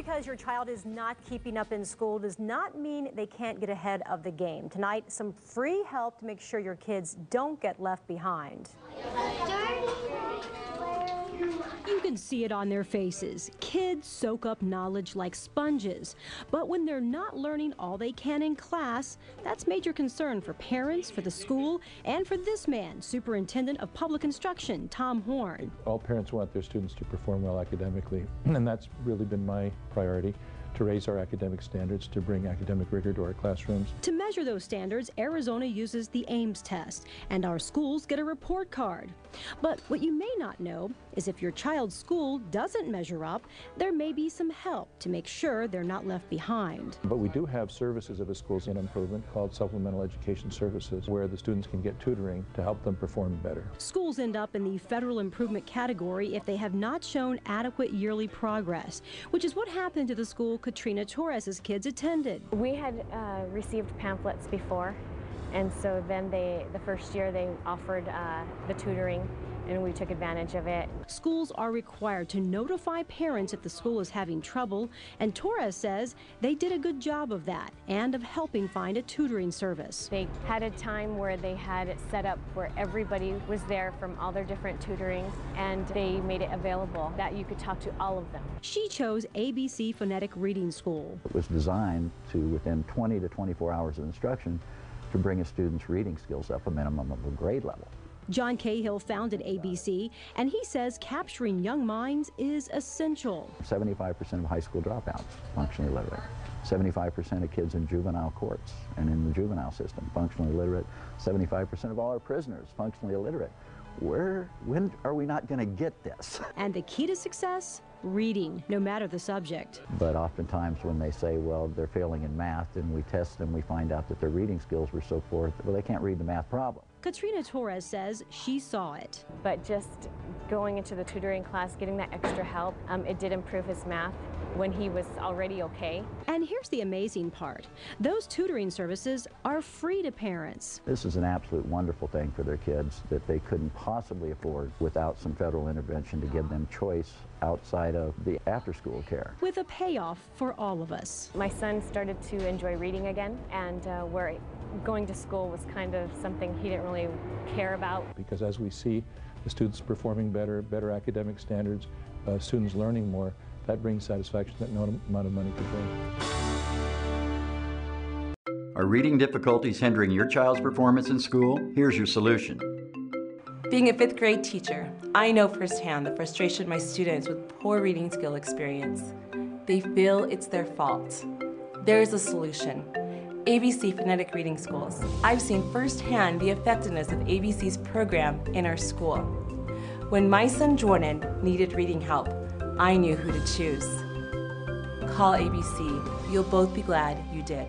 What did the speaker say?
because your child is not keeping up in school does not mean they can't get ahead of the game. Tonight, some free help to make sure your kids don't get left behind. You can see it on their faces. Kids soak up knowledge like sponges. But when they're not learning all they can in class, that's major concern for parents, for the school, and for this man, Superintendent of Public Instruction, Tom Horn. All parents want their students to perform well academically, and that's really been my priority, to raise our academic standards, to bring academic rigor to our classrooms. To measure those standards, Arizona uses the Ames test, and our schools get a report card. But what you may not know is if your child's school doesn't measure up, there may be some help to make sure they're not left behind. But we do have services of a school's in improvement called supplemental education services, where the students can get tutoring to help them perform better. Schools end up in the federal improvement category if they have not shown adequate yearly progress, which is what happened to the school Katrina Torres's kids attended. We had received pamphlets before, and so then the first year they offered the tutoring, and we took advantage of it. Schools are required to notify parents if the school is having trouble, and Torres says they did a good job of that and of helping find a tutoring service. They had a time where they had it set up where everybody was there from all their different tutorings, and they made it available that you could talk to all of them. She chose ABC Phonetic Reading School. It was designed to, within 20 to 24 hours of instruction, to bring a student's reading skills up a minimum of a grade level. John Cahill founded ABC, and he says capturing young minds is essential. 75% of high school dropouts functionally literate. 75% of kids in juvenile courts and in the juvenile system functionally illiterate. 75% of all our prisoners functionally illiterate. When are we not going to get this? And the key to success? Reading, no matter the subject. But oftentimes when they say, well, they're failing in math, and we test them, we find out that their reading skills were so poor, well, they can't read the math problem. Katrina Torres says she saw it. But just going into the tutoring class, getting that extra help, it did improve his math when he was already okay. And here's the amazing part. Those tutoring services are free to parents. This is an absolute wonderful thing for their kids that they couldn't possibly afford without some federal intervention to give them choice outside of the after-school care. With a payoff for all of us. My son started to enjoy reading again, and where going to school was kind of something he didn't really care about. Because as we see the students performing better, better academic standards, students learning more, that brings satisfaction that no amount of money could bring. Are reading difficulties hindering your child's performance in school? Here's your solution. Being a 5th grade teacher, I know firsthand the frustration of my students with poor reading skill experience. They feel it's their fault. There is a solution. ABC Phonetic Reading Schools. I've seen firsthand the effectiveness of ABC's program in our school. When my son Jordan needed reading help, I knew who to choose. Call ABC. You'll both be glad you did.